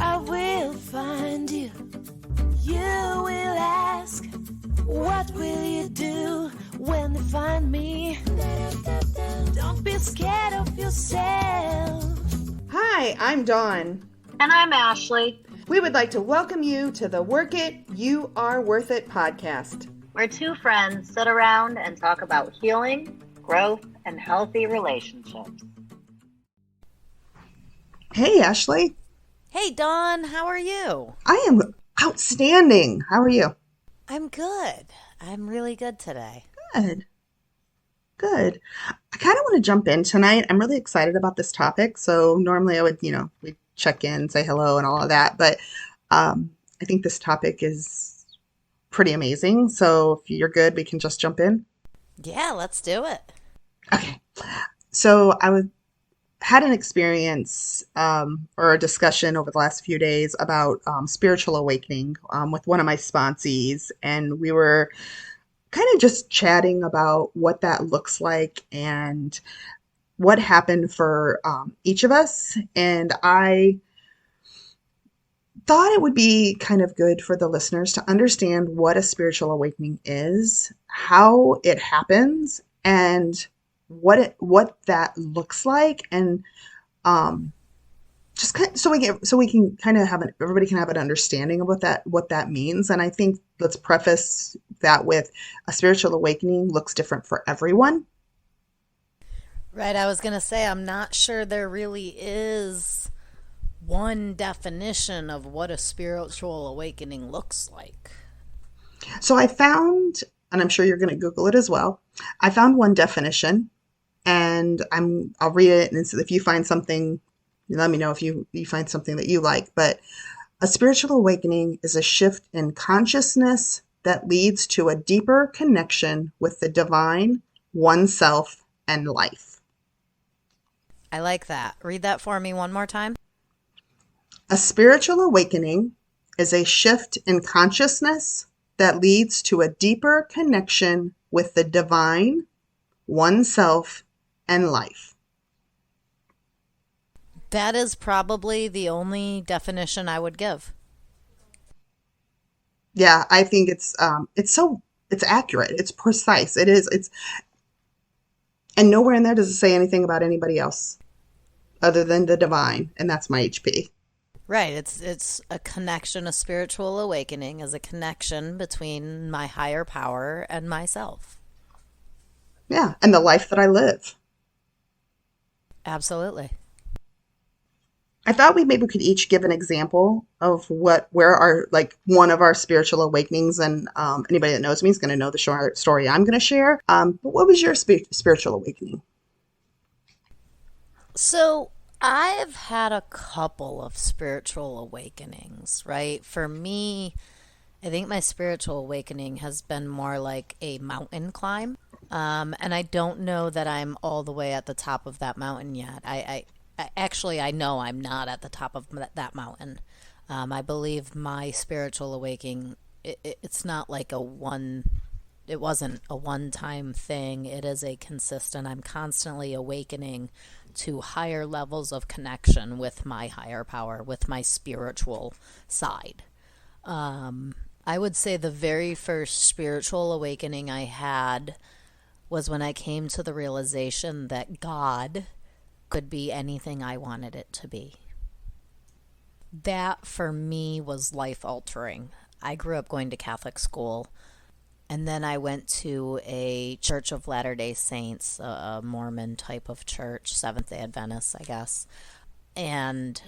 I will find you. You will ask, what will you do when they find me? Don't be scared of yourself. Hi, I'm Dawn. And I'm Ashley. We would like to welcome you to the Work It, You Are Worth It podcast. We're two friends sit around and talk about healing, growth, and healthy relationships. Hey, Ashley. Hey, Dawn, how are you? I am outstanding. How are you? I'm good. I'm really good today. Good. I kind of want to jump in tonight. I'm really excited about this topic. So normally I would, we'd check in, say hello and all of that. But I think this topic is pretty amazing. So if you're good, we can just jump in. Yeah, let's do it. Okay. So had an experience or a discussion over the last few days about spiritual awakening with one of my sponsees, and we were kind of just chatting about what that looks like and what happened for each of us. And I thought it would be kind of good for the listeners to understand what a spiritual awakening is, how it happens, and what that looks like, and just kind of, so we can kind of everybody can have an understanding of what that means. And I think let's preface that with a spiritual awakening looks different for everyone. Right, I was going to say, I'm not sure there really is one definition of what a spiritual awakening looks like. So I found, and I'm sure you're going to Google it as well, I found one definition. And I'll read it, and if you find something, let me know if you find something that you like. But a spiritual awakening is a shift in consciousness that leads to a deeper connection with the divine, oneself, and life. I like that. Read that for me one more time. A spiritual awakening is a shift in consciousness that leads to a deeper connection with the divine, oneself, and life. That is probably the only definition I would give. Yeah, I think it's accurate. It's precise. And nowhere in there does it say anything about anybody else other than the divine, and that's my HP. Right. It's a connection. A spiritual awakening is a connection between my higher power and myself. Yeah, and the life that I live. Absolutely. I thought maybe we could each give an example of where our, like, one of our spiritual awakenings, and anybody that knows me is going to know the short story I'm going to share. But what was your spiritual awakening? So I've had a couple of spiritual awakenings, right? For me, I think my spiritual awakening has been more like a mountain climb. And I don't know that I'm all the way at the top of that mountain yet. I know I'm not at the top of that mountain. I believe my spiritual awakening, it's not like it wasn't a one-time thing. It is a consistent, I'm constantly awakening to higher levels of connection with my higher power, with my spiritual side. I would say the very first spiritual awakening I had was when I came to the realization that God could be anything I wanted it to be. That, for me, was life-altering. I grew up going to Catholic school, and then I went to a Church of Latter-day Saints, a Mormon type of church, Seventh-day Adventist, I guess. And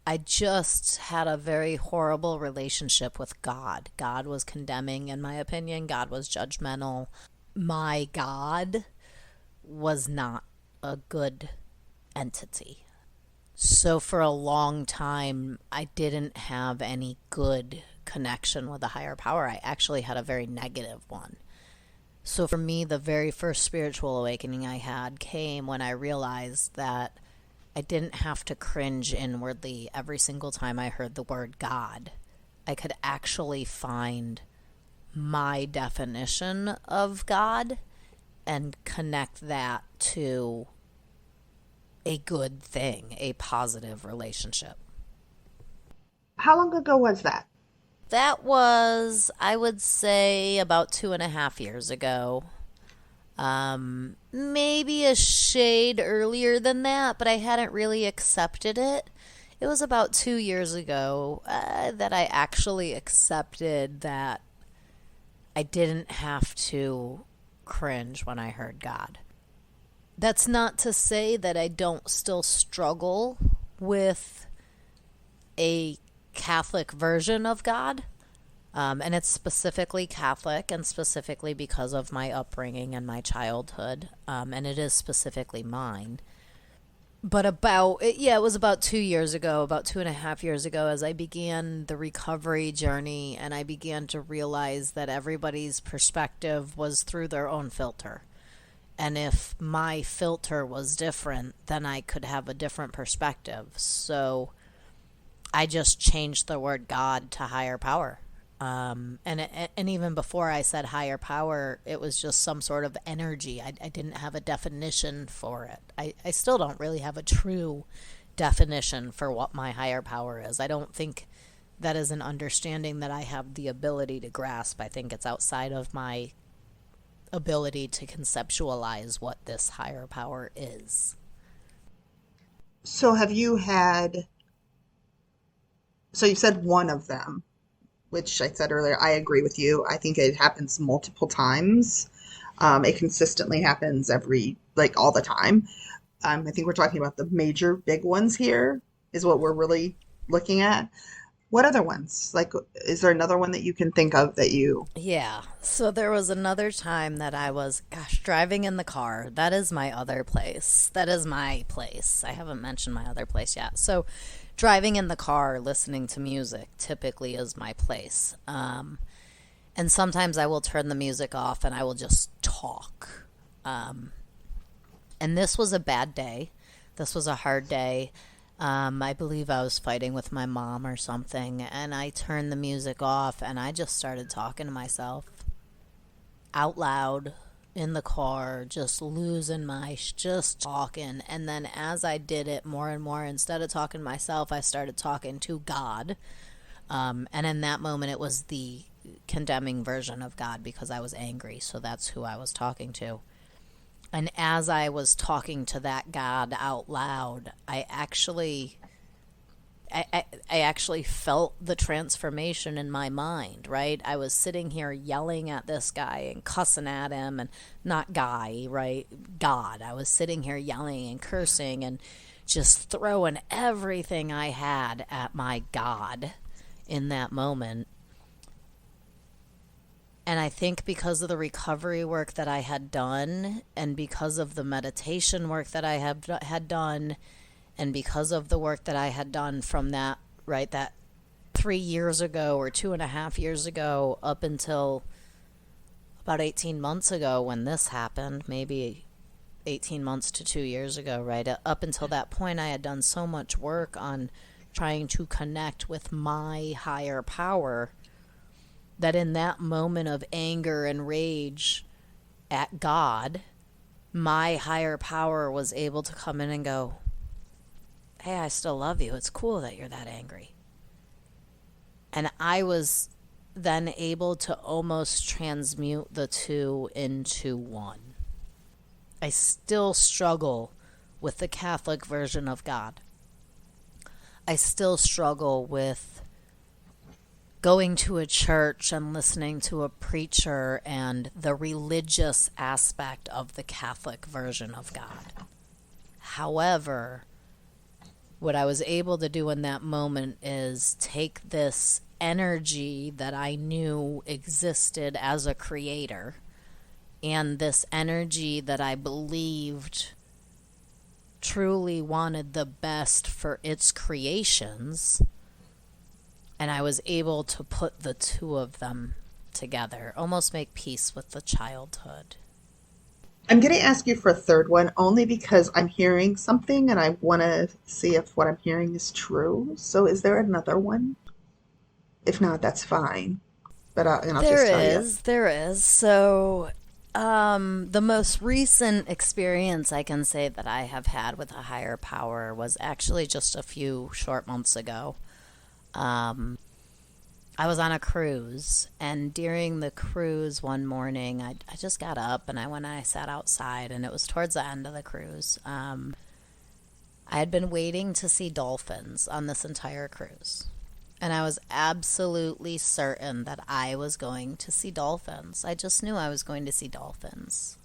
I just had a very horrible relationship with God. God was condemning, in my opinion. God was judgmental. My God was not a good entity. So for a long time, I didn't have any good connection with a higher power. I actually had a very negative one. So for me, the very first spiritual awakening I had came when I realized that I didn't have to cringe inwardly every single time I heard the word God. I could actually find my definition of God and connect that to a good thing, a positive relationship. How long ago was that? That was, I would say, about 2.5 years ago. Maybe a shade earlier than that, but I hadn't really accepted it. It was about 2 years ago that I actually accepted that I didn't have to cringe when I heard God. That's not to say that I don't still struggle with a Catholic version of God. And it's specifically Catholic and specifically because of my upbringing and my childhood. And it is specifically mine. But it was about 2 years ago, about 2.5 years ago, as I began the recovery journey and I began to realize that everybody's perspective was through their own filter. And if my filter was different, then I could have a different perspective. So I just changed the word God to higher power. And even before I said higher power, it was just some sort of energy. I didn't have a definition for it. I still don't really have a true definition for what my higher power is. I don't think that is an understanding that I have the ability to grasp. I think it's outside of my ability to conceptualize what this higher power is. So you said one of them, which I said earlier, I agree with you. I think it happens multiple times. It consistently happens all the time. I think we're talking about the major big ones here is what we're really looking at. What other ones? Like, is there another one that you can think of that you... Yeah. So there was another time that I was, driving in the car. That is my other place. That is my place. I haven't mentioned my other place yet. So driving in the car, listening to music typically is my place. And sometimes I will turn the music off and I will just talk. And this was a bad day. This was a hard day. I believe I was fighting with my mom or something, and I turned the music off and I just started talking to myself out loud in the car, just just talking. And then as I did it more and more, instead of talking to myself, I started talking to God. And in that moment, it was the condemning version of God because I was angry. So that's who I was talking to. And as I was talking to that God out loud, I actually felt the transformation in my mind, right? I was sitting here yelling at this guy and cussing at him, and not guy, right? God. I was sitting here yelling and cursing and just throwing everything I had at my God in that moment. And I think because of the recovery work that I had done, and because of the meditation work that I had done, and because of the work that I had done from that 3 years ago or 2.5 years ago up until about 18 months ago when this happened, maybe 18 months to 2 years ago, right? Up until that point, I had done so much work on trying to connect with my higher power that in that moment of anger and rage at God, my higher power was able to come in and go, hey, I still love you. It's cool that you're that angry. And I was then able to almost transmute the two into one. I still struggle with the Catholic version of God. I still struggle with going to a church and listening to a preacher and the religious aspect of the Catholic version of God. However, what I was able to do in that moment is take this energy that I knew existed as a creator and this energy that I believed truly wanted the best for its creations, and I was able to put the two of them together, almost make peace with the childhood. I'm going to ask you for a third one only because I'm hearing something and I want to see if what I'm hearing is true. So is there another one? If not, that's fine. But I'll just tell you. There is. So the most recent experience I can say that I have had with a higher power was actually just a few short months ago. I was on a cruise, and during the cruise one morning, I just got up and I went and I sat outside, and it was towards the end of the cruise. I had been waiting to see dolphins on this entire cruise, and I was absolutely certain that I was going to see dolphins. I just knew I was going to see dolphins.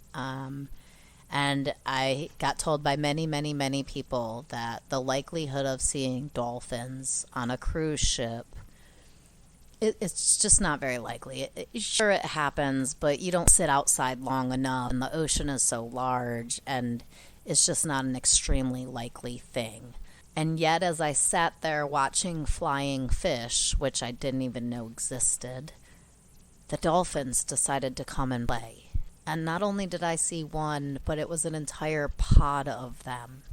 And I got told by many, many, many people that the likelihood of seeing dolphins on a cruise ship, it's just not very likely. Sure, it happens, but you don't sit outside long enough, and the ocean is so large, and it's just not an extremely likely thing. And yet, as I sat there watching flying fish, which I didn't even know existed, the dolphins decided to come and play. And not only did I see one, but it was an entire pod of them.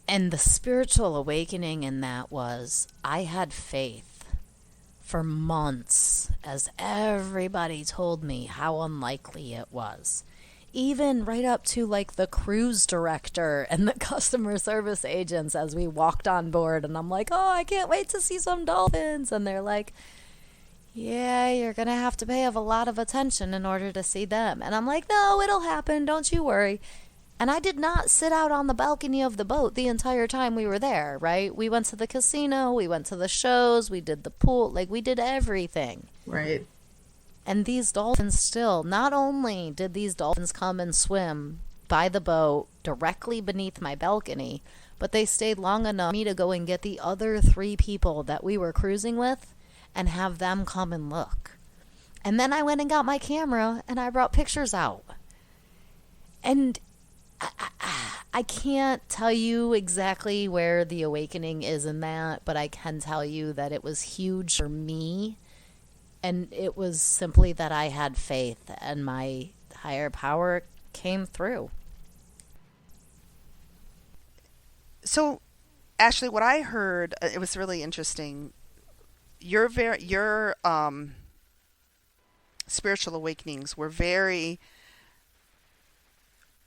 And the spiritual awakening in that was, I had faith for months as everybody told me how unlikely it was. Even right up to like the cruise director and the customer service agents as we walked on board. And I'm like, oh, I can't wait to see some dolphins. And they're like, yeah, you're going to have to pay a lot of attention in order to see them. And I'm like, no, it'll happen. Don't you worry. And I did not sit out on the balcony of the boat the entire time we were there, right? We went to the casino, we went to the shows, we did the pool, like we did everything. Right. And these dolphins still, not only did these dolphins come and swim by the boat directly beneath my balcony, but they stayed long enough for me to go and get the other 3 people that we were cruising with and have them come and look. And then I went and got my camera and I brought pictures out. And I can't tell you exactly where the awakening is in that, but I can tell you that it was huge for me. And it was simply that I had faith and my higher power came through. So, Ashley, what I heard, it was really interesting. Your spiritual awakenings were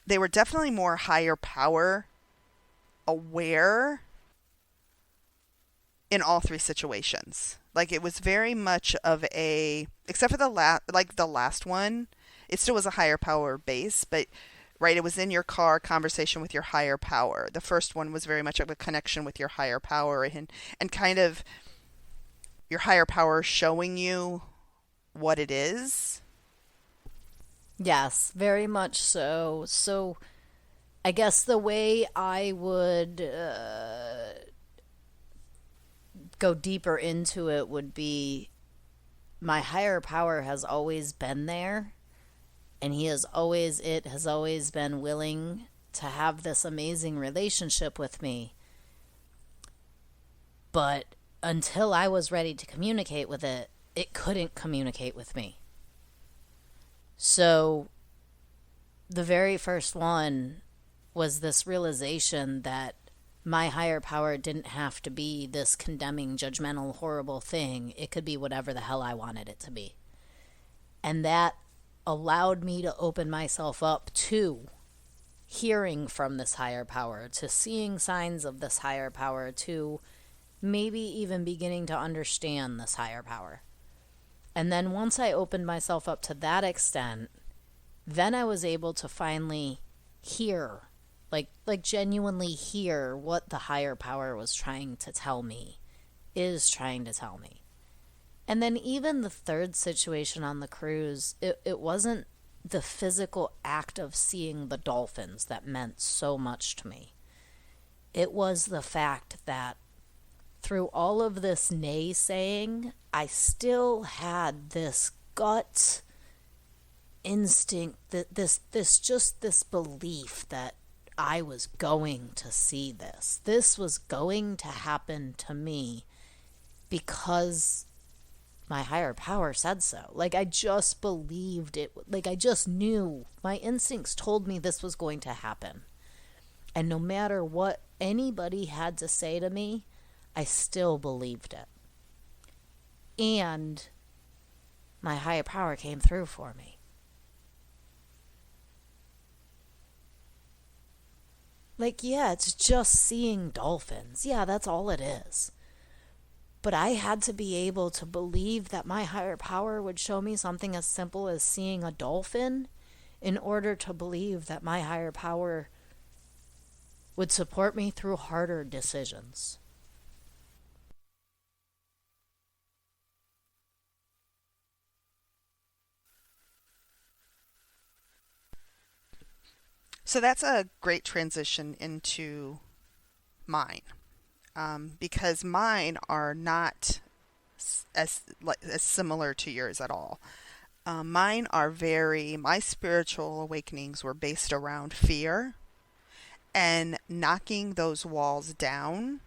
they were definitely more higher power aware in all 3 situations. Like, it was very much of except for the last one, it still was a higher power base, but right, it was in your car conversation with your higher power. The first one was very much of a connection with your higher power and kind of your higher power showing you what it is. Yes, very much so. So I guess the way I would go deeper into it would be my higher power has always been there, and it has always been willing to have this amazing relationship with me. But until I was ready to communicate with it, it couldn't communicate with me. So the very first one was this realization that my higher power didn't have to be this condemning, judgmental, horrible thing. It could be whatever the hell I wanted it to be. And that allowed me to open myself up to hearing from this higher power, to seeing signs of this higher power, to maybe even beginning to understand this higher power. And then once I opened myself up to that extent, then I was able to finally hear, like genuinely hear what the higher power was trying to tell me, is trying to tell me. And then even the third situation on the cruise, it wasn't the physical act of seeing the dolphins that meant so much to me. It was the fact that through all of this naysaying, I still had this gut instinct, this belief that I was going to see this. This was going to happen to me because my higher power said so. Like, I just believed it. Like, I just knew. My instincts told me this was going to happen. And no matter what anybody had to say to me, I still believed it. And my higher power came through for me. Like, yeah, it's just seeing dolphins. Yeah, that's all it is. But I had to be able to believe that my higher power would show me something as simple as seeing a dolphin in order to believe that my higher power would support me through harder decisions. So that's a great transition into mine, because mine are not as similar to yours at all. Mine are my spiritual awakenings were based around fear and knocking those walls down,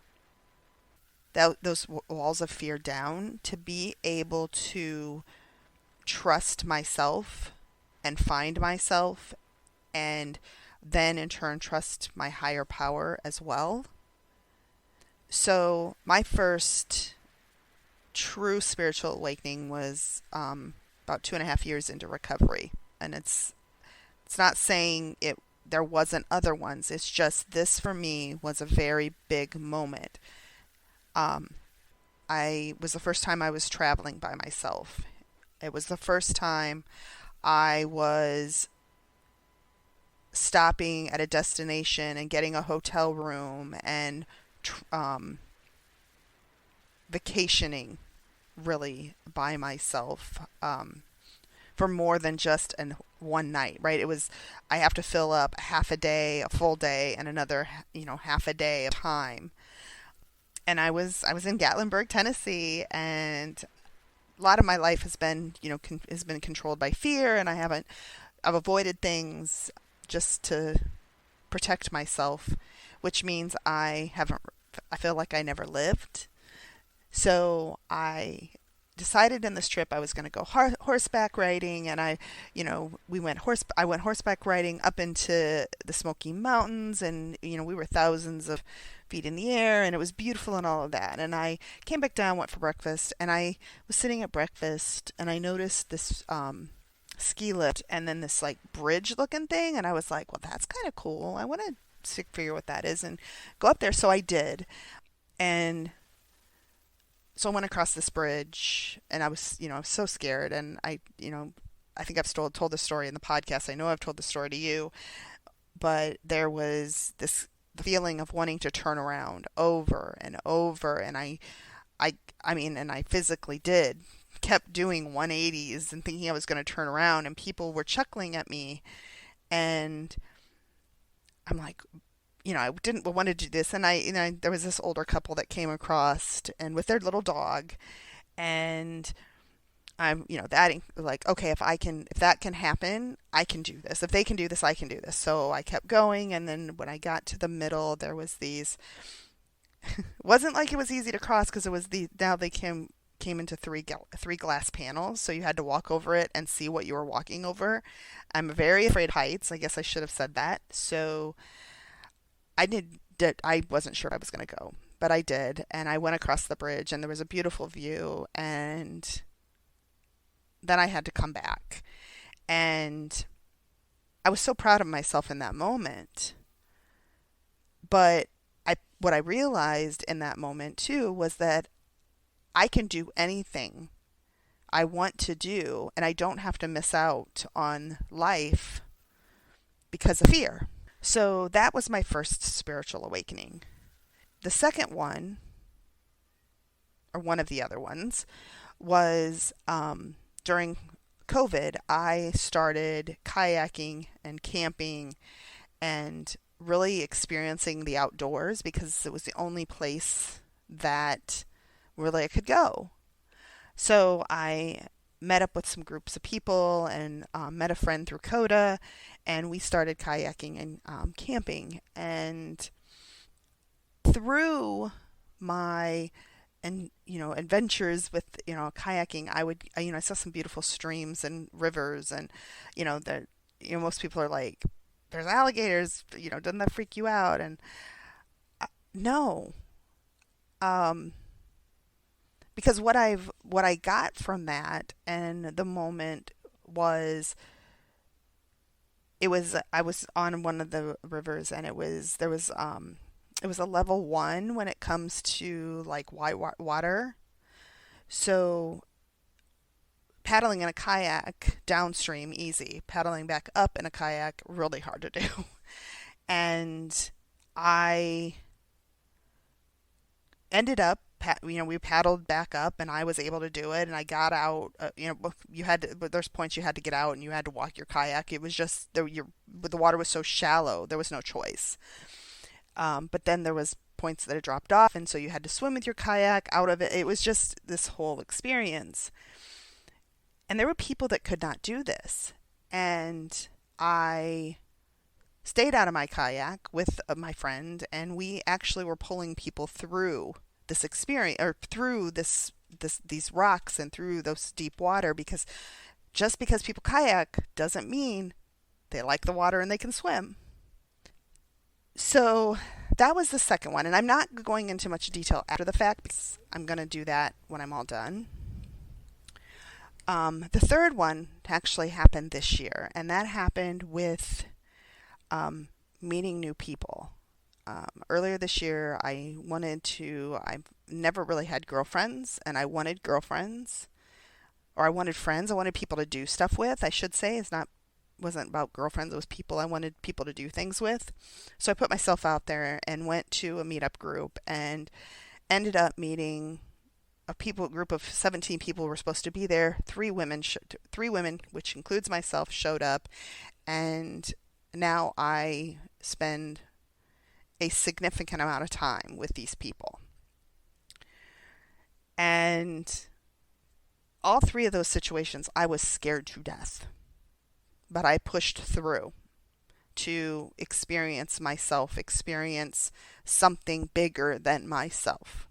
those walls of fear down, to be able to trust myself and find myself, and then in turn trust my higher power as well. So my first true spiritual awakening was about 2.5 years into recovery, and it's not saying there wasn't other ones. It's just this for me was a very big moment. I was the first time I was traveling by myself. It was the first time I was stopping at a destination and getting a hotel room and vacationing really by myself, for more than just one night, right? It was, I have to fill up half a day, a full day, and another, half a day of time. And I was in Gatlinburg, Tennessee, and a lot of my life has been, has been controlled by fear, and I've avoided things just to protect myself, which means I feel like I never lived. So I decided in this trip I was going to go horseback riding, and I went horseback riding up into the Smoky Mountains, and we were thousands of feet in the air, and it was beautiful and all of that. And I came back down, went for breakfast, and I was sitting at breakfast, and I noticed this ski lift and then this like bridge looking thing, and I was like, well, that's kind of cool. I want to figure what that is and go up there. So I did, and so I went across this bridge, and I was so scared, and I think I've told this story in the podcast. I know I've told the story to you, but there was this feeling of wanting to turn around over and over, and I physically did, kept doing 180s and thinking I was going to turn around, and people were chuckling at me, and I'm like, I didn't want to do this, and there was this older couple that came across and with their little dog, and I'm that, like, okay, if that can happen, I can do this. If they can do this, I can do this. So I kept going, and then when I got to the middle, there was these. Wasn't like it was easy to cross, because it was now they came into three glass panels, so you had to walk over it and see what you were walking over. I'm very afraid of heights. I guess I should have said that. So I wasn't sure I was going to go, but I did, and I went across the bridge, and there was a beautiful view, and then I had to come back, and I was so proud of myself in that moment. But what I realized in that moment too was that I can do anything I want to do, and I don't have to miss out on life because of fear. So that was my first spiritual awakening. The second one, or one of the other ones, was during COVID. I started kayaking and camping and really experiencing the outdoors, because it was the only place that really I could go. So I met up with some groups of people, and met a friend through CODA, and we started kayaking and camping. And through my adventures with kayaking, I saw some beautiful streams and rivers, and most people are like, there's alligators, doesn't that freak you out? And no, because what I got from that and the moment was, I was on one of the rivers, and it was a level 1 when it comes to like white water, So paddling in a kayak downstream, easy. Paddling back up in a kayak, really hard to do. And I ended up, we paddled back up, and I was able to do it. And I got out. But there's points you had to get out, and you had to walk your kayak. It was just the water was so shallow, there was no choice. But then there was points that it dropped off, and so you had to swim with your kayak out of it. It was just this whole experience. And there were people that could not do this. And I stayed out of my kayak with my friend, and we actually were pulling people through this experience, or through these rocks and through those deep water, because just because people kayak doesn't mean they like the water and they can swim. So that was the second one, and I'm not going into much detail after the fact because I'm going to do that when I'm all done. The third one actually happened this year, and that happened with meeting new people. Earlier this year, I've never really had girlfriends, and I wanted girlfriends, or I wanted friends. I wanted people to do stuff with, I should say. Wasn't about girlfriends, it was people I wanted people to do things with. So I put myself out there and went to a meetup group and ended up meeting a group of 17 people who were supposed to be there. Three women, which includes myself, showed up, and now I spend a significant amount of time with these people. And all three of those situations, I was scared to death. But I pushed through to experience something bigger than myself.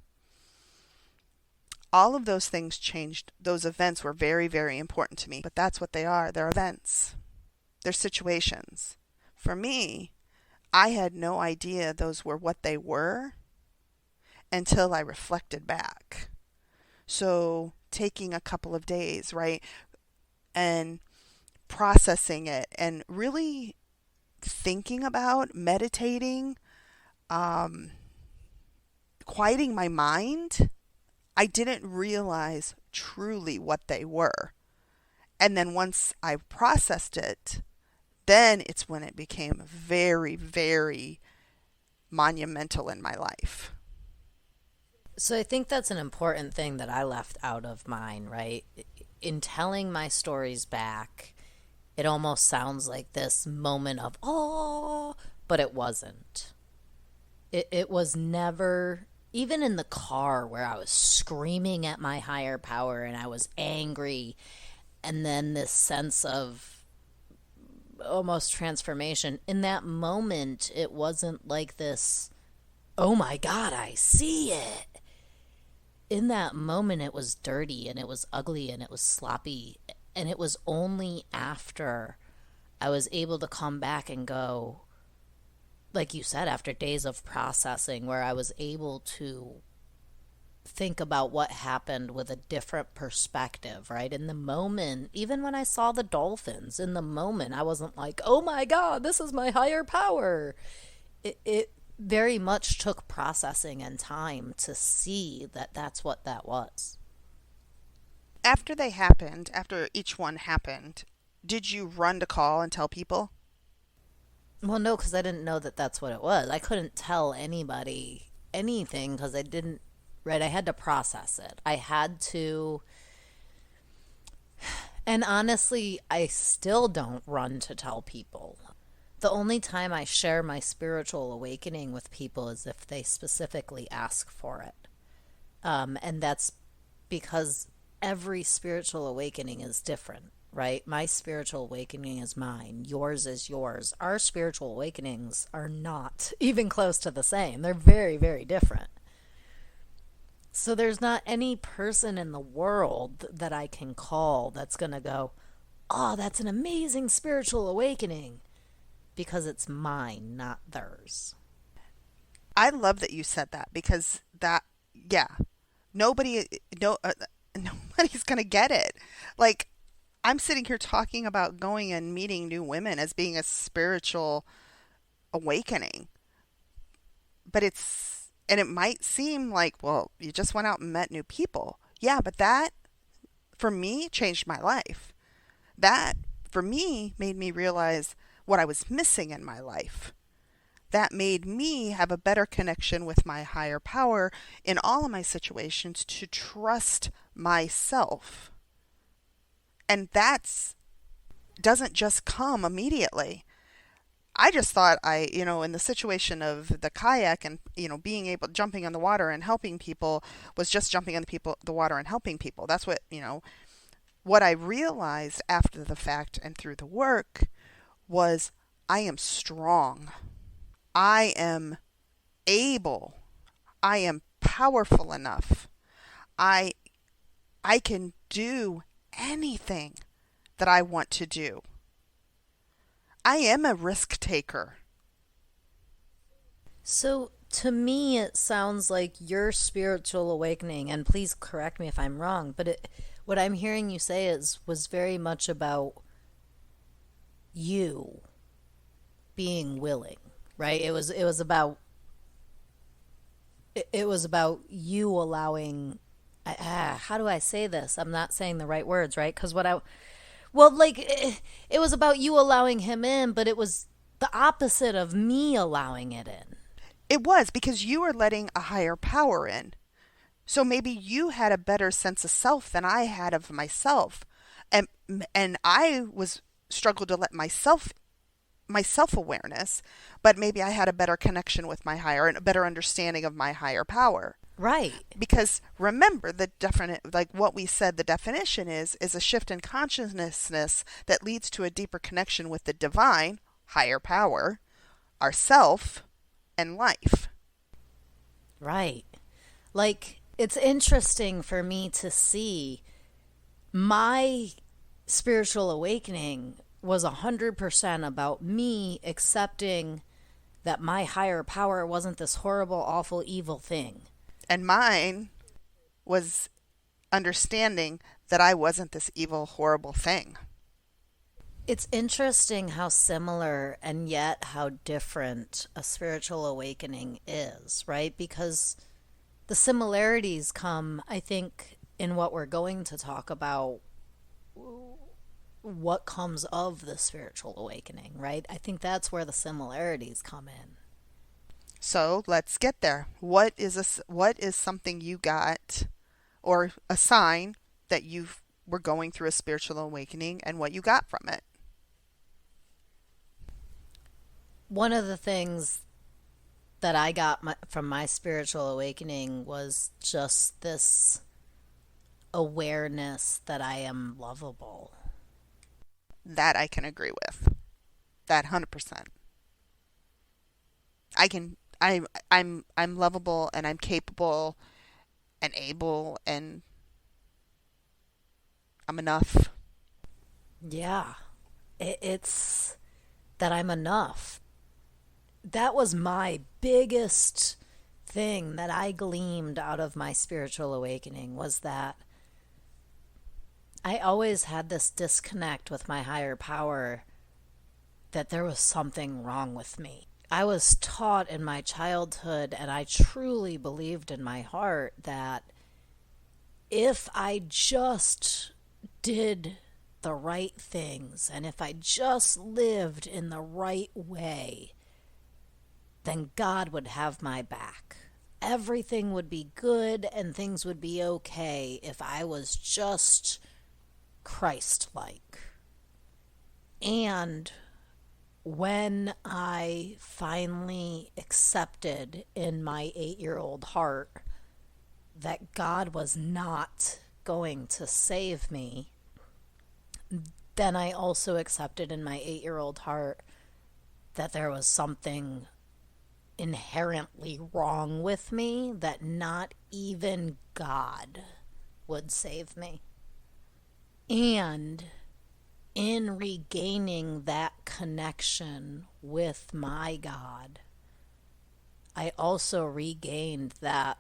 All of those things changed. Those events were very, very important to me. But that's what they are. They're events. They're situations. For me, I had no idea those were what they were until I reflected back. So taking a couple of days, right, and processing it and really thinking about, meditating, quieting my mind, I didn't realize truly what they were. And then once I processed it, then it's when it became very, very monumental in my life. So I think that's an important thing that I left out of mine, right? In telling my stories back, it almost sounds like this moment of, oh, but it wasn't. It was never, even in the car where I was screaming at my higher power and I was angry, and then this sense of almost transformation. In that moment, it wasn't like this, oh my God, I see it. In that moment, it was dirty and it was ugly and it was sloppy. And it was only after I was able to come back and go, like you said, after days of processing, where I was able to think about what happened with a different perspective, right? In the moment, even when I saw the dolphins, in the moment, I wasn't like, oh my God, this is my higher power. It very much took processing and time to see that that's what that was. After each one happened, did you run to call and tell people? Well, no, because I didn't know that that's what it was. I couldn't tell anybody anything because I didn't, right? I had to process it. I had to, and honestly, I still don't run to tell people. The only time I share my spiritual awakening with people is if they specifically ask for it. And that's because every spiritual awakening is different, right? My spiritual awakening is mine. Yours is yours. Our spiritual awakenings are not even close to the same. They're very, very different. So there's not any person in the world that I can call that's going to go, oh, that's an amazing spiritual awakening, because it's mine, not theirs. I love that you said that, because nobody's going to get it. Like, I'm sitting here talking about going and meeting new women as being a spiritual awakening. But it might seem like, well, you just went out and met new people. Yeah, but that, for me, changed my life. That, for me, made me realize what I was missing in my life. That made me have a better connection with my higher power in all of my situations, to trust myself. And that's doesn't just come immediately. I just thought in the situation of the kayak and, being able, jumping in the water and helping people, was just jumping in the water and helping people. That's what I realized after the fact and through the work was, I am strong. I am able. I am powerful enough. I can do anything that I want to do. I am a risk taker. So to me, it sounds like your spiritual awakening, and please correct me if I'm wrong, but what I'm hearing you say was very much about you being willing, right? It was about you allowing. How do I say this? I'm not saying the right words, right? Because it was about you allowing him in, but it was the opposite of me allowing it in. It was because you were letting a higher power in. So maybe you had a better sense of self than I had of myself. And I was struggled to let my self-awareness, but maybe I had a better connection with my higher and a better understanding of my higher power. Right. Because remember, what we said, the definition is a shift in consciousness that leads to a deeper connection with the divine, higher power, ourself, and life. Right. Like, it's interesting for me to see my spiritual awakening was 100% about me accepting that my higher power wasn't this horrible, awful, evil thing. And mine was understanding that I wasn't this evil, horrible thing. It's interesting how similar and yet how different a spiritual awakening is, right? Because the similarities come, I think, in what we're going to talk about, what comes of the spiritual awakening, right? I think that's where the similarities come in. So let's get there. What is something you got, or a sign that you were going through a spiritual awakening, and what you got from it? One of the things that I got from my spiritual awakening was just this awareness that I am lovable. That I can agree with. That 100%. I'm lovable, and I'm capable and able, and I'm enough. Yeah. It's that I'm enough. That was my biggest thing that I gleaned out of my spiritual awakening, was that I always had this disconnect with my higher power, that there was something wrong with me. I was taught in my childhood, and I truly believed in my heart, that if I just did the right things, and if I just lived in the right way, then God would have my back. Everything would be good and things would be okay if I was just Christ-like. And when I finally accepted in my 8-year-old heart that God was not going to save me, then I also accepted in my 8-year-old heart that there was something inherently wrong with me, that not even God would save me. And in regaining that connection with my God, I also regained that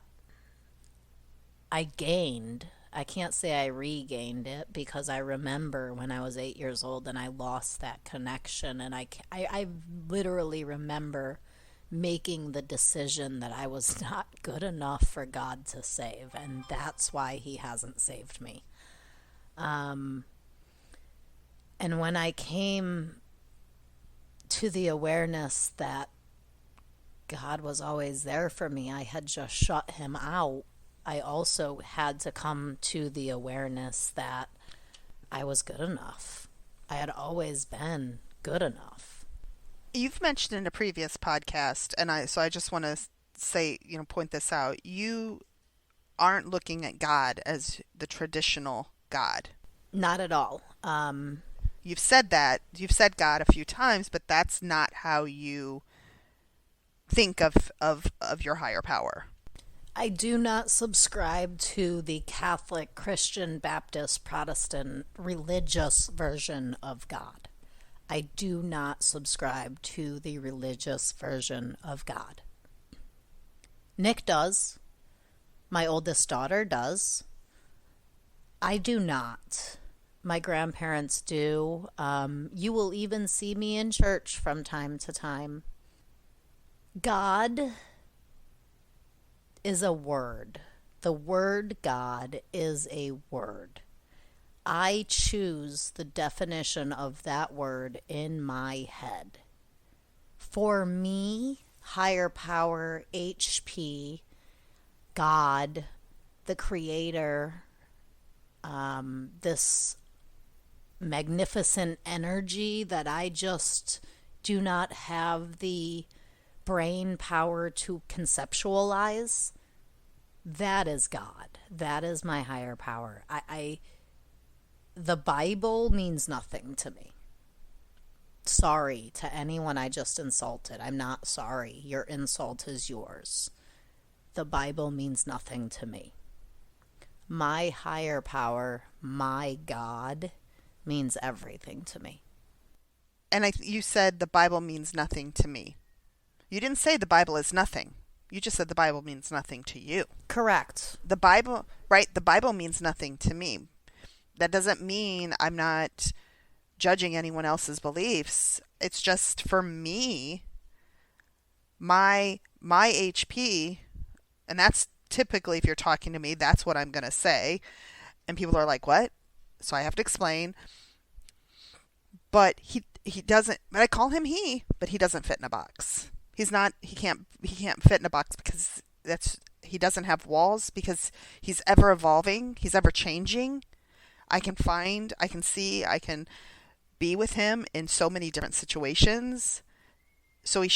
I can't say I regained it, because I remember when I was 8 years old and I lost that connection, and I literally remember making the decision that I was not good enough for God to save, and that's why he hasn't saved me. And when I came to the awareness that God was always there for me, I had just shut him out. I also had to come to the awareness that I was good enough. I had always been good enough. You've mentioned in a previous podcast, and I just want to say, point this out. You aren't looking at God as the traditional God. Not at all. You've said that. You've said God a few times, but that's not how you think of your higher power. I do not subscribe to the Catholic, Christian, Baptist, Protestant religious version of God. I do not subscribe to the religious version of God. Nick does. My oldest daughter does. I do not. My grandparents do. You will even see me in church from time to time. God is a word. The word God is a word. I choose the definition of that word in my head. For me, higher power, HP, God, the creator, this magnificent energy that I just do not have the brain power to conceptualize, that is God. That is my higher power. The Bible means nothing to me. Sorry to anyone I just insulted. I'm not sorry. Your insult is yours. The Bible means nothing to me. My higher power, my God, means everything to me. And you said the Bible means nothing to me. You didn't say the Bible is nothing. You just said the Bible means nothing to you. Correct. The Bible, right? The Bible means nothing to me. That doesn't mean I'm not judging anyone else's beliefs. It's just for me, my HP, and that's typically, if you're talking to me, that's what I'm going to say. And people are like, what? So I have to explain. But he doesn't, but I call him he, but he doesn't fit in a box. He can't fit in a box because he doesn't have walls, because he's ever evolving, he's ever changing. I can see, I can be with him in so many different situations. So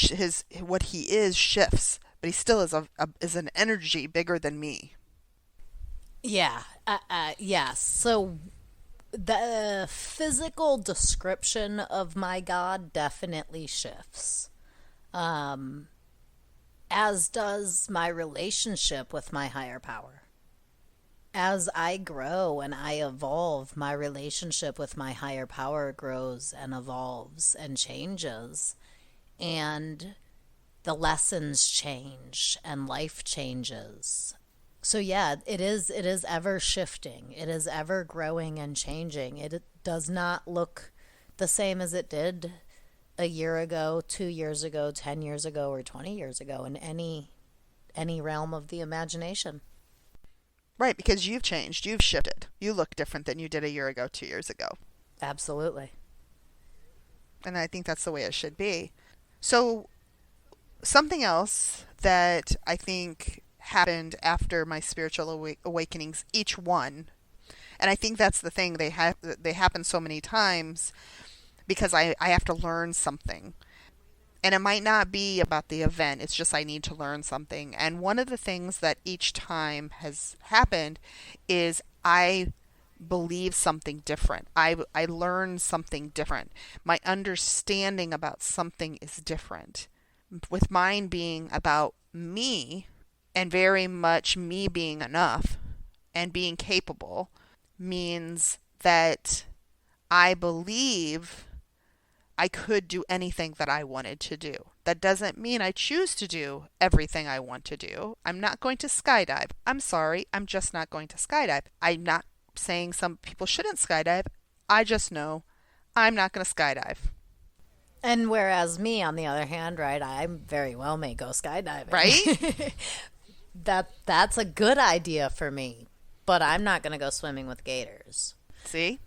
what he is shifts, but he still is an energy bigger than me. Yeah. Yes. So the physical description of my God definitely shifts. As does my relationship with my higher power. As I grow and I evolve, my relationship with my higher power grows and evolves and changes. And the lessons change and life changes. So yeah, it is ever shifting. It is ever growing and changing. It does not look the same as it did a year ago, 2 years ago, 10 years ago, or 20 years ago in any realm of the imagination. Right, because you've changed, you've shifted. You look different than you did a year ago, 2 years ago. Absolutely. And I think that's the way it should be. So something else that I think happened after my spiritual awakenings, each one, and I think that's the thing, they happen so many times because I have to learn something. And it might not be about the event, it's just I need to learn something. And one of the things that each time has happened is I believe something different. I learn something different. My understanding about something is different. With mine being about me, and very much me being enough and being capable, means that I believe I could do anything that I wanted to do. That doesn't mean I choose to do everything I want to do. I'm not going to skydive. I'm sorry, I'm just not going to skydive. I'm not saying some people shouldn't skydive. I just know I'm not going to skydive. And whereas me, on the other hand, right, I very well may go skydiving. Right? That's a good idea for me, but I'm not going to go swimming with gators. See?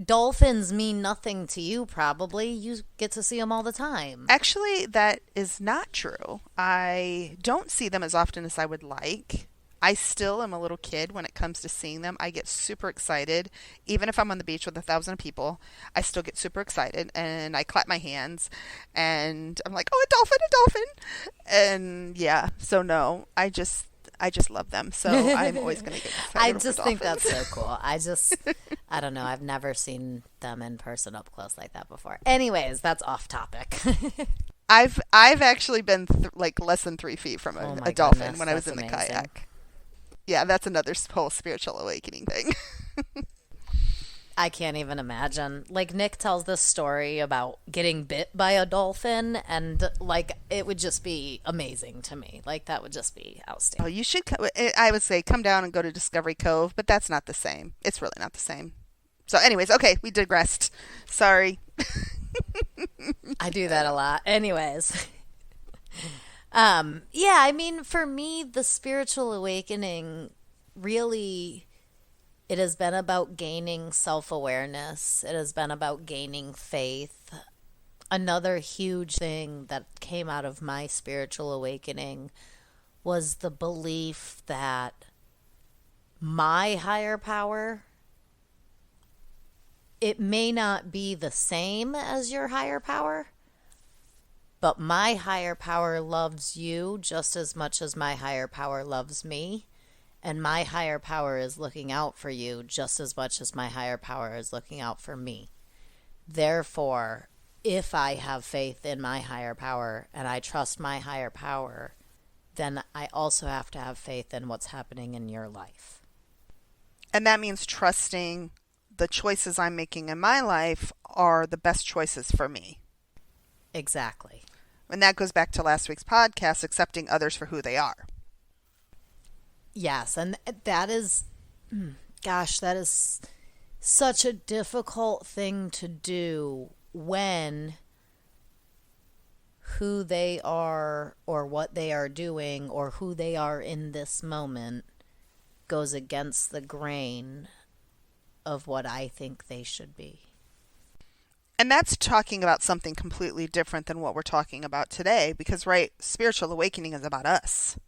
Dolphins mean nothing to you, probably. You get to see them all the time. Actually, that is not true. I don't see them as often as I would like. I still am a little kid when it comes to seeing them. I get super excited. Even if I'm on the beach with 1,000 people, I still get super excited and I clap my hands and I'm like, oh, a dolphin, a dolphin. And yeah, so no, I just love them. So I'm always going to get excited. I over just think dolphins. that's so cool. I don't know. I've never seen them in person up close like that before. Anyways, that's off topic. I've actually been like less than 3 feet from Oh a my dolphin goodness, when I was in that's the amazing. kayak. Yeah, that's another whole spiritual awakening thing. I can't even imagine. Like, Nick tells this story about getting bit by a dolphin, and like it would just be amazing to me. Like, that would just be Oh, outstanding. you should. I would say come down and go to Discovery Cove, but that's not the same. It's really not the same. So, anyways, okay, we digressed. Sorry. I do that a lot. Anyways. Yeah, I mean, for me, the spiritual awakening really, it has been about gaining self-awareness. It has been about gaining faith. Another huge thing that came out of my spiritual awakening was the belief that my higher power, it may not be the same as your higher power, but my higher power loves you just as much as my higher power loves me. And my higher power is looking out for you just as much as my higher power is looking out for me. Therefore, if I have faith in my higher power and I trust my higher power, then I also have to have faith in what's happening in your life. And that means trusting the choices I'm making in my life are the best choices for me. Exactly. And that goes back to last week's podcast, accepting others for who they are. Yes, and that is, gosh, that is such a difficult thing to do when who they are or what they are doing or who they are in this moment goes against the grain of what I think they should be. And that's talking about something completely different than what we're talking about today because, right, spiritual awakening is about us,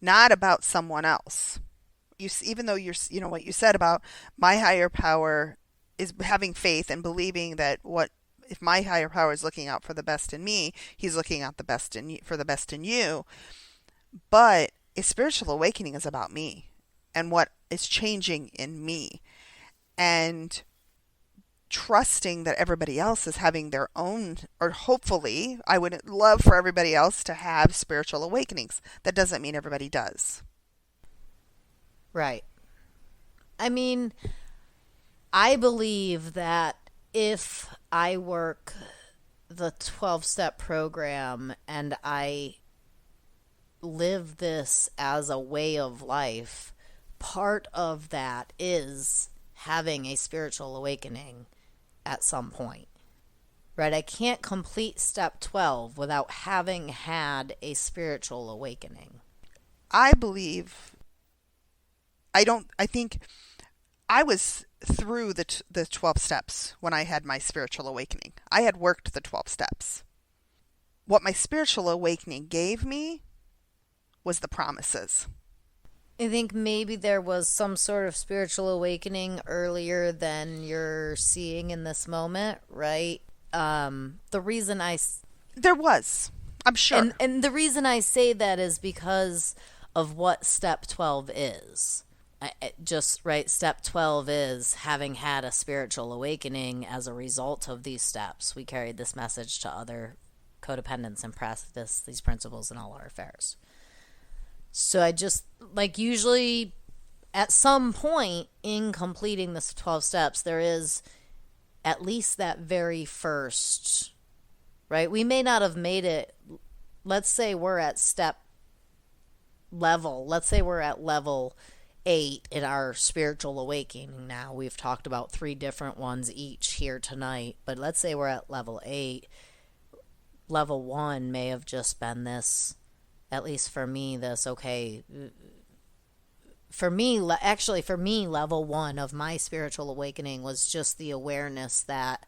not about someone else. Even though you know what you said about my higher power is having faith and believing that if my higher power is looking out for the best in me, he's looking out for the best in you. But a spiritual awakening is about me and what is changing in me, and trusting that everybody else is having their own, or hopefully, I would love for everybody else to have spiritual awakenings. That doesn't mean everybody does. Right. I mean, I believe that if I work the 12-step program and I live this as a way of life, part of that is having a spiritual awakening at some point. Right? I can't complete step 12 without having had a spiritual awakening. I think I was through the 12 steps when I had my spiritual awakening. I had worked the 12 steps. What my spiritual awakening gave me was the promises. I think maybe there was some sort of spiritual awakening earlier than you're seeing in this moment, right? The reason There was, I'm sure. and the reason I say that is because of what step 12 is. Step 12 is having had a spiritual awakening as a result of these steps. We carried this message to other codependents and practice these principles in all our affairs. So I just, usually at some point in completing the 12 steps, there is at least that very first, right? We may not have made it, let's say we're at let's say we're at level 8 in our spiritual awakening now. We've talked about 3 different ones each here tonight, but let's say we're at level 8 level one may have just been this, at least for me, this, okay, for me, level one of my spiritual awakening was just the awareness that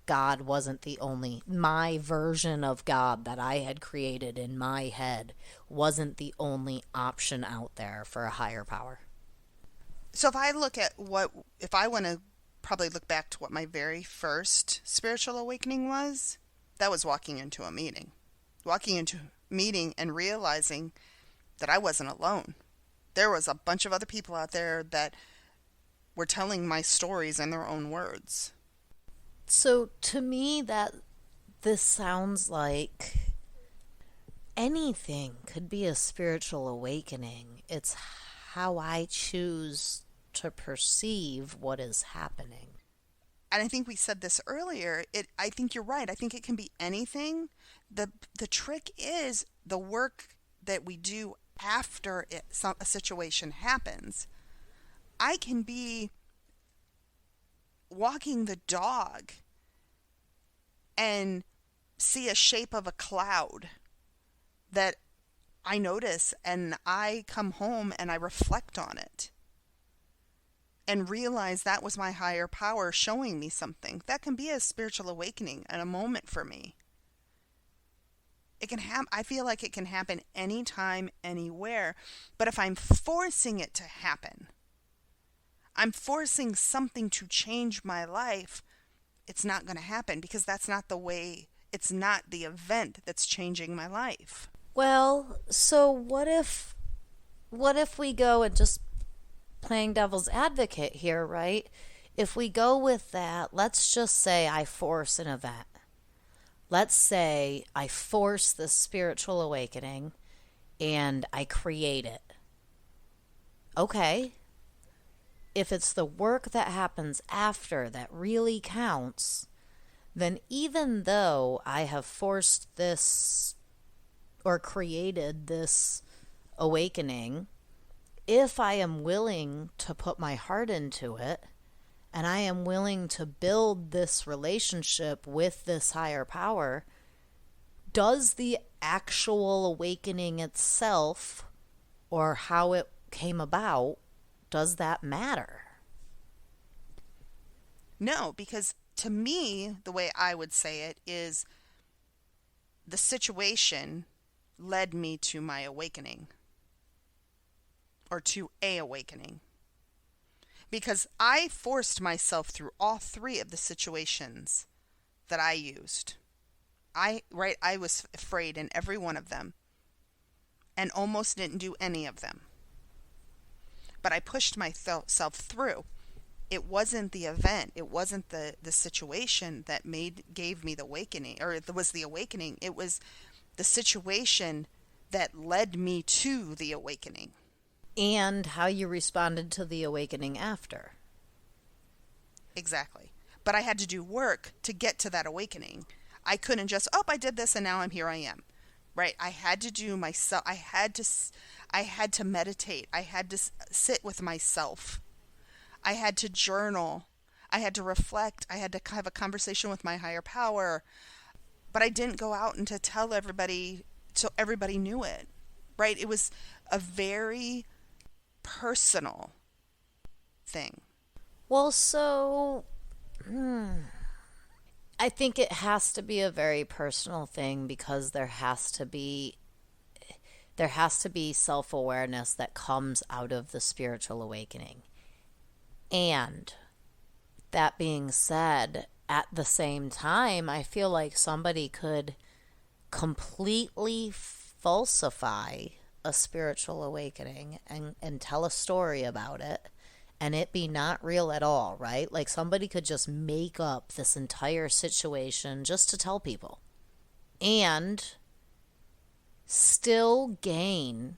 God wasn't the only, my version of God that I had created in my head wasn't the only option out there for a higher power. So if I want to probably look back to what my very first spiritual awakening was, that was walking into a meeting. Walking into a meeting and realizing that I wasn't alone. There was a bunch of other people out there that were telling my stories in their own words. So to me, that this sounds like anything could be a spiritual awakening. It's how I choose to perceive what is happening. And I think we said this earlier. I think you're right. I think it can be anything. The trick is the work that we do after a situation happens. I can be walking the dog and see a shape of a cloud that I notice, and I come home and I reflect on it and realize that was my higher power showing me something. That can be a spiritual awakening and a moment for me. It can I feel like it can happen anytime, anywhere. But if I'm forcing it to happen, I'm forcing something to change my life, it's not going to happen, because that's not the way, it's not the event that's changing my life. Well, so what if we go and, just playing devil's advocate here, right? If we go with that, let's just say I force an event. Let's say I force this spiritual awakening and I create it. Okay. If it's the work that happens after that really counts, then even though I have forced this or created this awakening, if I am willing to put my heart into it, and I am willing to build this relationship with this higher power, does the actual awakening itself, or how it came about, does that matter? No, because to me, the way I would say it is the situation led me to my awakening, or to a awakening. Because I forced myself through all three of the situations that I used. I was afraid in every one of them and almost didn't do any of them. But I pushed myself through. It wasn't the event, it wasn't the situation that gave me the awakening, or it was the awakening. It was the situation that led me to the awakening. And how you responded to the awakening after. Exactly. But I had to do work to get to that awakening. I couldn't just, I did this and now here I am. Right? I had to do myself. I had to meditate. I had to sit with myself. I had to journal. I had to reflect. I had to have a conversation with my higher power. But I didn't go out and to tell everybody so everybody knew it. Right? It was a very personal thing. Well, so I think it has to be a very personal thing, because there has to be self-awareness that comes out of the spiritual awakening. And that being said, at the same time, I feel like somebody could completely falsify a spiritual awakening and tell a story about it, and it be not real at all, right? Like somebody could just make up this entire situation just to tell people, and still gain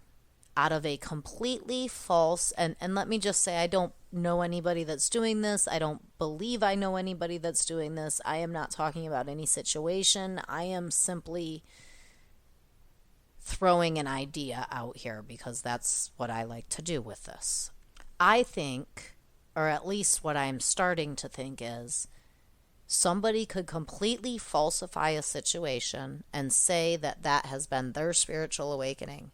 out of a completely false, and let me just say, I don't know anybody that's doing this. I don't believe I know anybody that's doing this. I am not talking about any situation. I am simply throwing an idea out here because that's what I like to do with this. I think, or at least what I'm starting to think, is Somebody could completely falsify a situation and say that that has been their spiritual awakening.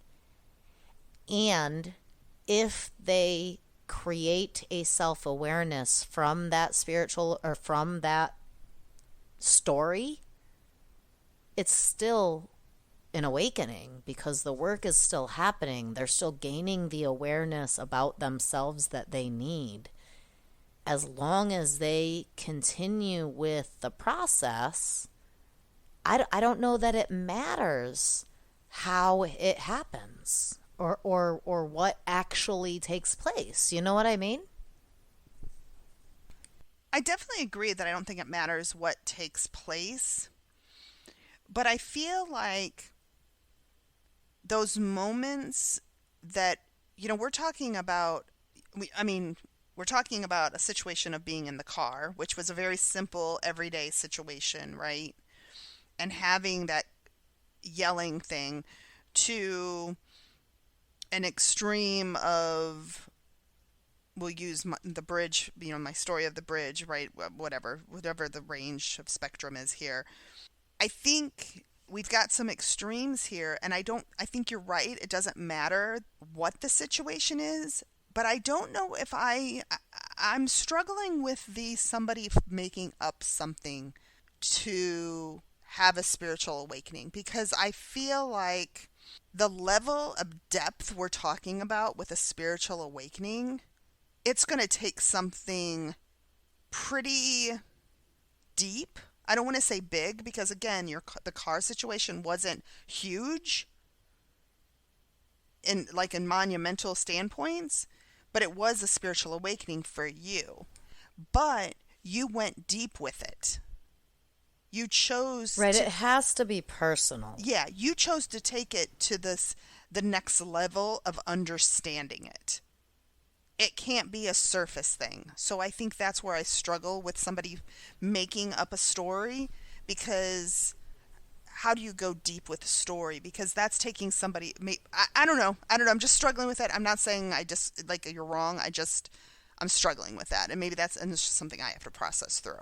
And if they create a self-awareness from that spiritual or from that story, it's still an awakening because the work is still happening. They're still gaining the awareness about themselves that they need. As long as they continue with the process, I don't know that it matters how it happens or what actually takes place. You know what I mean? I definitely agree that I don't think it matters what takes place. But I feel like those moments that, we're talking about, we're talking about a situation of being in the car, which was a very simple, everyday situation, right? And having that yelling thing to an extreme of, we'll use the bridge, my story of the bridge, right? Whatever the range of spectrum is here. I think we've got some extremes here, and I think you're right. It doesn't matter what the situation is, but I don't know if I'm struggling with somebody making up something to have a spiritual awakening, because I feel like the level of depth we're talking about with a spiritual awakening, it's going to take something pretty deep. I don't want to say big because, again, the car situation wasn't huge in monumental standpoints, but it was a spiritual awakening for you. But you went deep with it. You chose Right, it has to be personal. Yeah, you chose to take it to the next level of understanding it. It can't be a surface thing. So I think that's where I struggle with somebody making up a story, because how do you go deep with a story? Because that's taking somebody, I don't know. I'm just struggling with it. I'm not saying you're wrong. I'm struggling with that. And maybe it's just something I have to process through.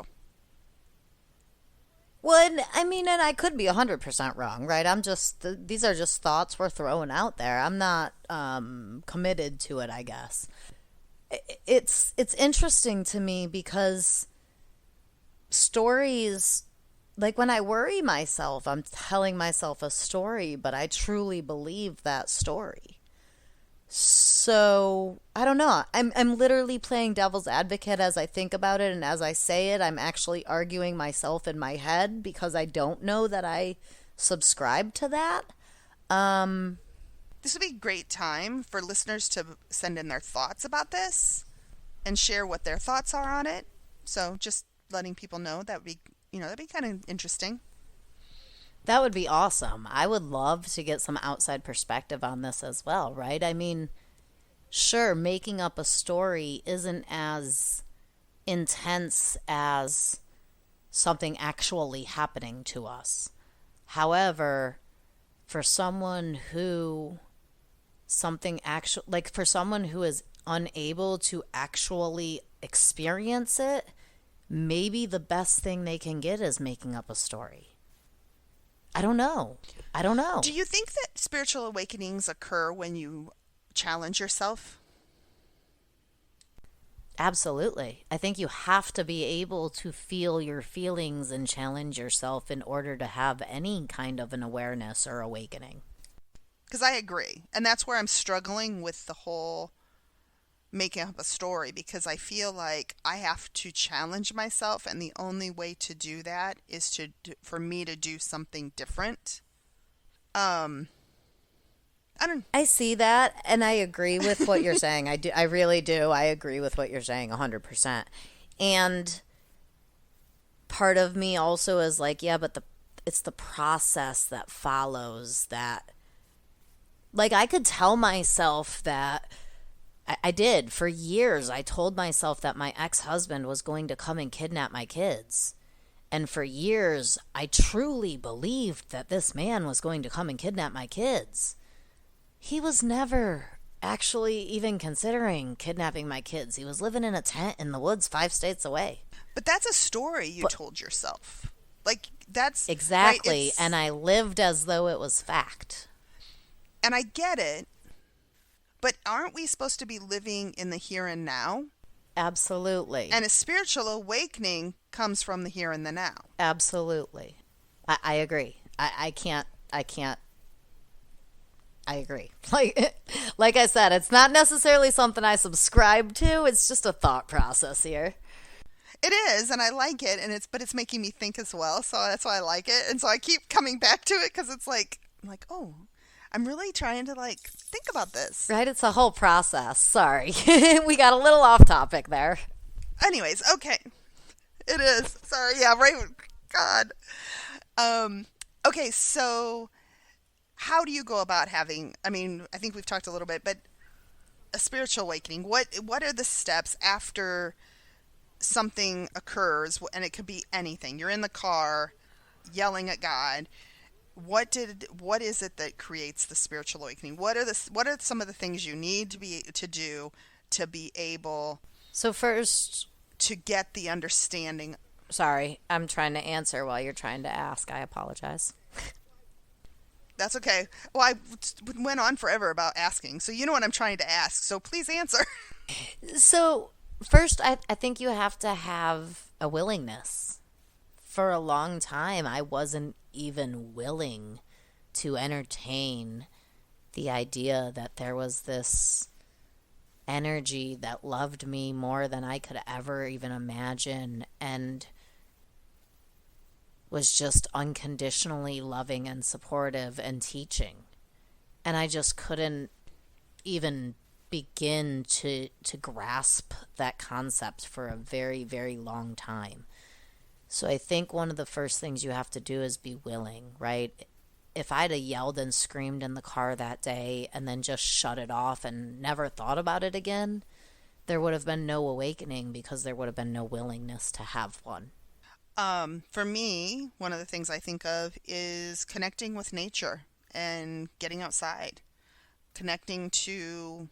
Well, and I could be 100% wrong, right? These are just thoughts we're throwing out there. I'm not committed to it, I guess. It's interesting to me because stories, like when I worry myself, I'm telling myself a story, but I truly believe that story. So, I don't know. I'm literally playing devil's advocate as I think about it, and as I say it, I'm actually arguing myself in my head because I don't know that I subscribe to that. This would be a great time for listeners to send in their thoughts about this and share what their thoughts are on it. So just letting people know that'd be kind of interesting. That would be awesome. I would love to get some outside perspective on this as well, right? Sure, making up a story isn't as intense as something actually happening to us. However, for someone who for someone who is unable to actually experience it, maybe the best thing they can get is making up a story. I don't know. Do you think that spiritual awakenings occur when you challenge yourself? Absolutely. I think you have to be able to feel your feelings and challenge yourself in order to have any kind of an awareness or awakening. Because I agree. And that's where I'm struggling with the whole making up a story, because I feel like I have to challenge myself, and the only way to do that is for me to do something different. I see that, and I agree with what you're saying. I really do. I agree with what you're saying 100%. And part of me also is like, yeah, but it's the process that follows that. Like, I could tell myself that I did for years. I told myself that my ex-husband was going to come and kidnap my kids. And for years, I truly believed that this man was going to come and kidnap my kids. He was never actually even considering kidnapping my kids. He was living in a tent in the woods 5 states away. But that's a story you told yourself. Like, that's... Exactly. Right? And I lived as though it was fact. And I get it. But aren't we supposed to be living in the here and now? Absolutely. And a spiritual awakening comes from the here and the now. Absolutely. I agree. I agree. Like I said, it's not necessarily something I subscribe to. It's just a thought process here. It is, and I like it, but it's making me think as well. So that's why I like it, and so I keep coming back to it because it's like, I'm like, oh, I'm really trying to like think about this. Right? It's a whole process. Sorry, we got a little off topic there. Anyways, okay, it is. Sorry, yeah, right. God. Okay, so how do you go about having? I mean, I think we've talked a little bit, but a spiritual awakening. What are the steps after something occurs? And it could be anything. You're in the car, yelling at God. What is it that creates the spiritual awakening? What are some of the things you need to do to be able? So first, to get the understanding. Sorry, I'm trying to answer while you're trying to ask. I apologize. That's okay. Well, I went on forever about asking, so you know what I'm trying to ask. So please answer. So first, I think you have to have a willingness. For a long time, I wasn't even willing to entertain the idea that there was this energy that loved me more than I could ever even imagine and was just unconditionally loving and supportive and teaching. And I just couldn't even begin to grasp that concept for a very, very long time. So I think one of the first things you have to do is be willing, right? If I'd have yelled and screamed in the car that day and then just shut it off and never thought about it again, there would have been no awakening because there would have been no willingness to have one. For me, one of the things I think of is connecting with nature and getting outside, connecting to,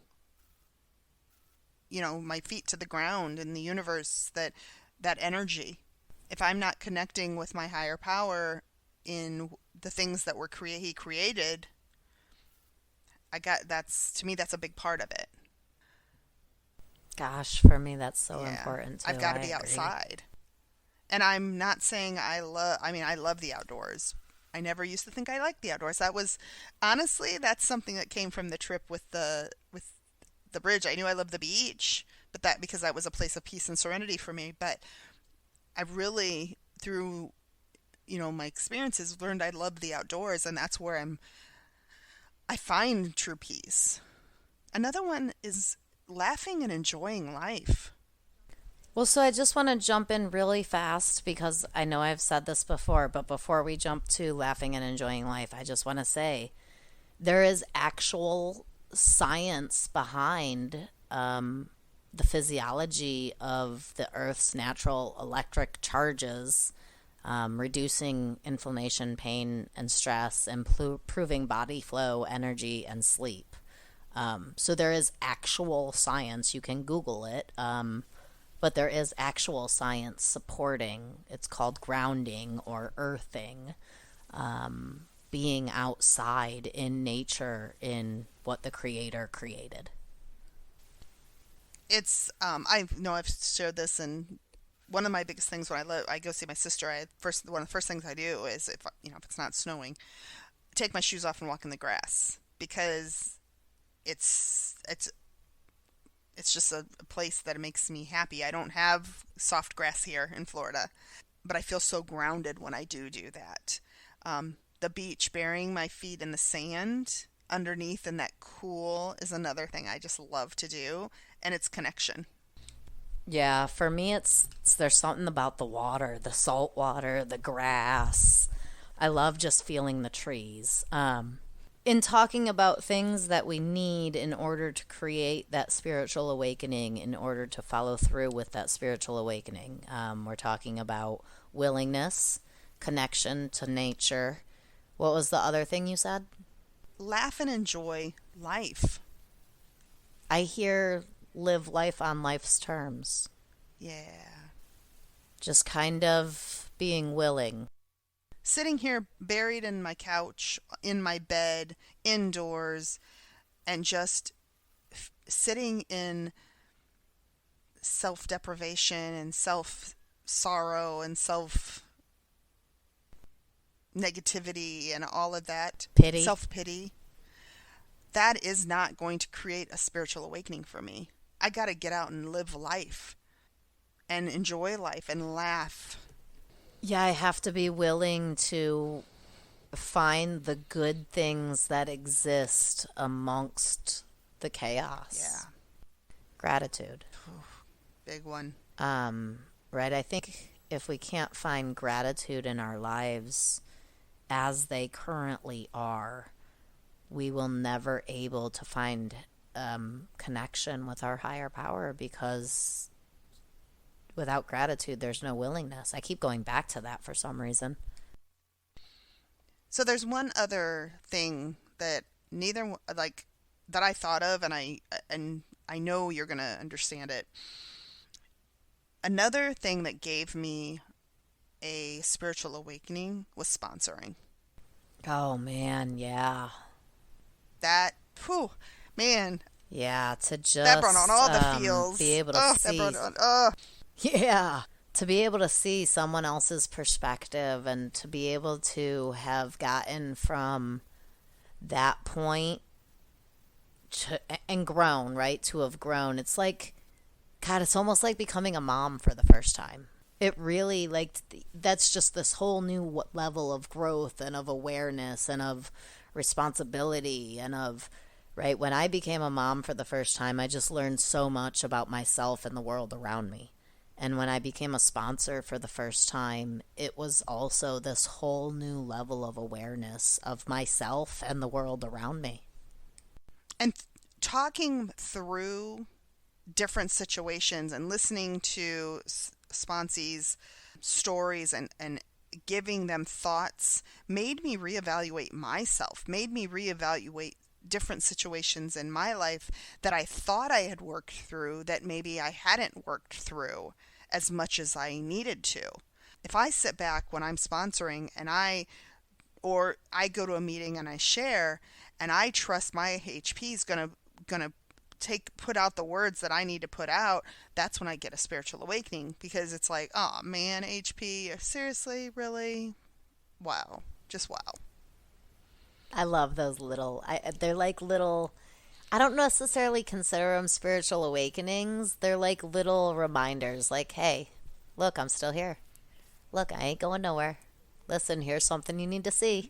my feet to the ground in the universe, that energy. If I'm not connecting with my higher power in the things that he created, to me, that's a big part of it. Gosh, for me, that's so important too. I've got to be outside. And I'm not saying I love the outdoors. I never used to think I liked the outdoors. That's something that came from the trip with the bridge. I knew I loved the beach, but that because that was a place of peace and serenity for me. But I really, through, my experiences, learned I love the outdoors, and that's where I find true peace. Another one is laughing and enjoying life. Well, so I just want to jump in really fast because I know I've said this before, but before we jump to laughing and enjoying life, I just want to say there is actual science behind the physiology of the Earth's natural electric charges, reducing inflammation, pain, and stress, improving body flow, energy, and sleep. So there is actual science. You can Google it. But there is actual science supporting, it's called grounding or earthing, being outside in nature in what the Creator created. It's, I know I've shared this, and one of my biggest things when I go see my sister, one of the first things I do is if it's not snowing, take my shoes off and walk in the grass, because it's just a place that makes me happy. I don't have soft grass here in Florida, but I feel so grounded when I do that. The beach, burying my feet in the sand underneath and that cool is another thing I just love to do, and it's connection. Yeah, for me there's something about the water, the salt water, the grass. I love just feeling the trees. In talking about things that we need in order to create that spiritual awakening, in order to follow through with that spiritual awakening, we're talking about willingness, connection to nature. What was the other thing you said? Laugh and enjoy life. I hear live life on life's terms. Yeah. Just kind of being willing. Sitting here buried in my couch, in my bed, indoors, and just sitting in self-deprivation and self-sorrow and self-negativity and all of that. Pity. Self-pity. That is not going to create a spiritual awakening for me. I got to get out and live life and enjoy life and laugh. Yeah, I have to be willing to find the good things that exist amongst the chaos. Yeah. Gratitude. Big one. Right? I think if we can't find gratitude in our lives as they currently are, we will never able to find connection with our higher power, because without gratitude, there's no willingness. I keep going back to that for some reason. So there's one other thing that that I thought of, and I know you're going to understand it. Another thing that gave me a spiritual awakening was sponsoring. Oh man, yeah. That, whew, man. Yeah, to just that brought on all the feels. Be able to see. That brought on, Yeah. To be able to see someone else's perspective, and to be able to have gotten from that point and grown, right? To have grown. It's like, God, it's almost like becoming a mom for the first time. It really, that's just this whole new level of growth and of awareness and of responsibility and of, right? When I became a mom for the first time, I just learned so much about myself and the world around me. And when I became a sponsor for the first time, it was also this whole new level of awareness of myself and the world around me. And talking through different situations and listening to sponsees' stories and giving them thoughts made me reevaluate myself, made me reevaluate different situations in my life that I thought I had worked through that maybe I hadn't worked through as much as I needed to. If I sit back when I'm sponsoring and I go to a meeting and I share, and I trust my HP is gonna put out the words that I need to put out, that's when I get a spiritual awakening, because it's like, oh man, HP, seriously, really? Wow. Just wow. I love those they're like little, I don't necessarily consider them spiritual awakenings. They're like little reminders, like, hey, look, I'm still here. Look, I ain't going nowhere. Listen, here's something you need to see.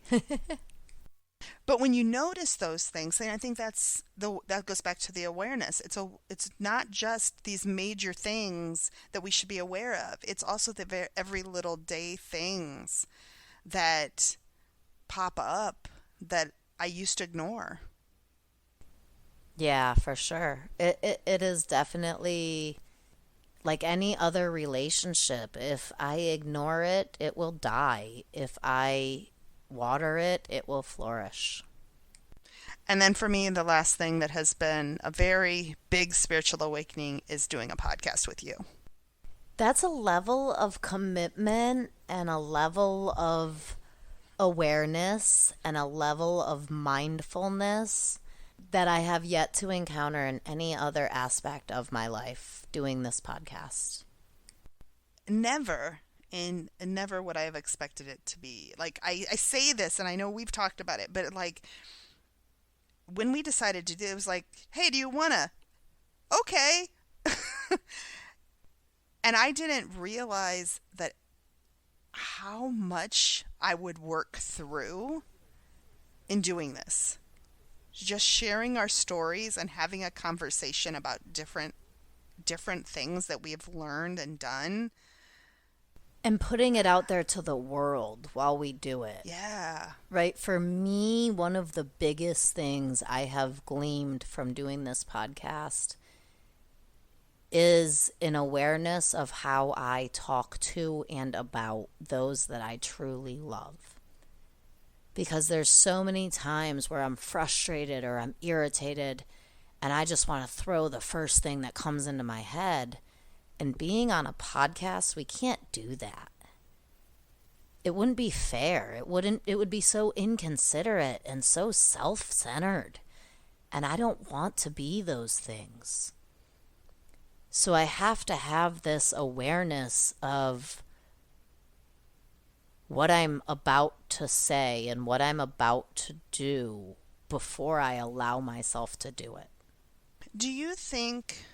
But when you notice those things, then I think that goes back to the awareness. It's not just these major things that we should be aware of. It's also the every little day things that pop up that I used to ignore. Yeah, for sure. It is definitely like any other relationship. If I ignore it, it will die. If I water it, it will flourish. And then for me, the last thing that has been a very big spiritual awakening is doing a podcast with you. That's a level of commitment and a level of awareness and a level of mindfulness that I have yet to encounter in any other aspect of my life doing this podcast. Never would I have expected it to be. Like, I say this, and I know we've talked about it, but like, when we decided to do it, it was like, hey, do you wanna? Okay. And I didn't realize that how much I would work through in doing this. Just sharing our stories and having a conversation about different things that we have learned and done. And putting it out there to the world while we do it. Yeah. Right? For me, one of the biggest things I have gleaned from doing this podcast is an awareness of how I talk to and about those that I truly love. Because there's so many times where I'm frustrated or I'm irritated and I just want to throw the first thing that comes into my head. And being on a podcast, we can't do that. It wouldn't be fair. It would be so inconsiderate and so self-centered. And I don't want to be those things. So I have to have this awareness of what I'm about to say and what I'm about to do before I allow myself to do it. Do you think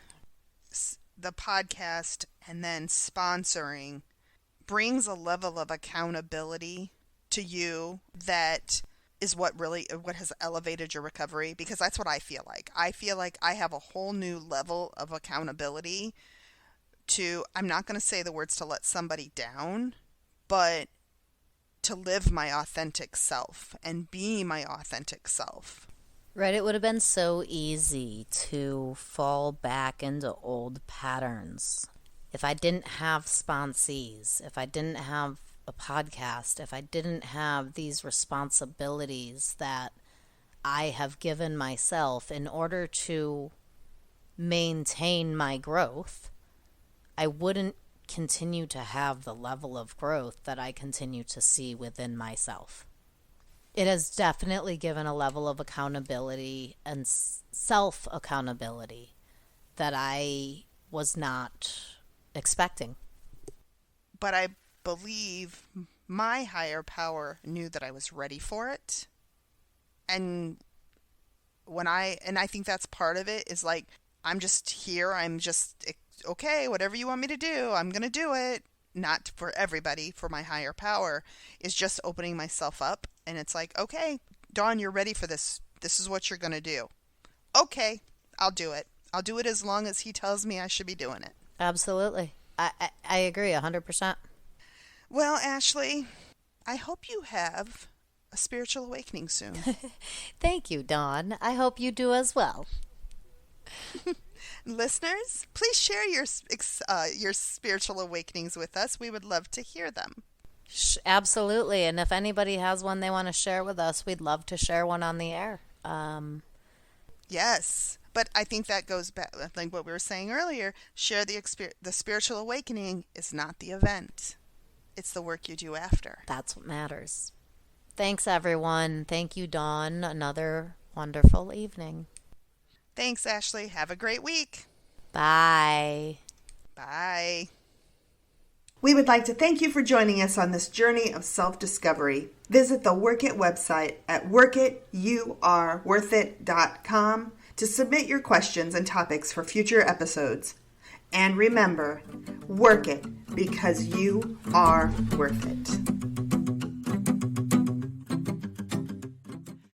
the podcast and then sponsoring brings a level of accountability to you that is what has elevated your recovery? Because that's what I feel like. I feel like I have a whole new level of accountability to, I'm not going to say the words to let somebody down, but to live my authentic self and be my authentic self. Right, it would have been so easy to fall back into old patterns. If I didn't have sponsees, if I didn't have a podcast, if I didn't have these responsibilities that I have given myself in order to maintain my growth, I wouldn't continue to have the level of growth that I continue to see within myself. It has definitely given a level of accountability and self-accountability that I was not expecting. But I believe my higher power knew that I was ready for it. And I think that's part of it, is like, I'm just here, I'm just, okay, whatever you want me to do, I'm going to do it. Not for everybody, for my higher power, is just opening myself up. And it's like, okay, Dawn, you're ready for this. This is what you're going to do. Okay, I'll do it. I'll do it as long as he tells me I should be doing it. Absolutely. I agree 100%. Well, Ashley, I hope you have a spiritual awakening soon. Thank you, Dawn. I hope you do as well. Listeners, please share your spiritual awakenings with us. We would love to hear them. Absolutely. And if anybody has one they want to share with us, we'd love to share one on the air. Yes. But I think that goes back, like what we were saying earlier, share the spiritual awakening is not the event. It's the work you do after. That's what matters. Thanks, everyone. Thank you, Dawn. Another wonderful evening. Thanks, Ashley. Have a great week. Bye. Bye. We would like to thank you for joining us on this journey of self-discovery. Visit the Work It website at workitYouAreWorthIt.com to submit your questions and topics for future episodes. And remember, work it because you are worth it.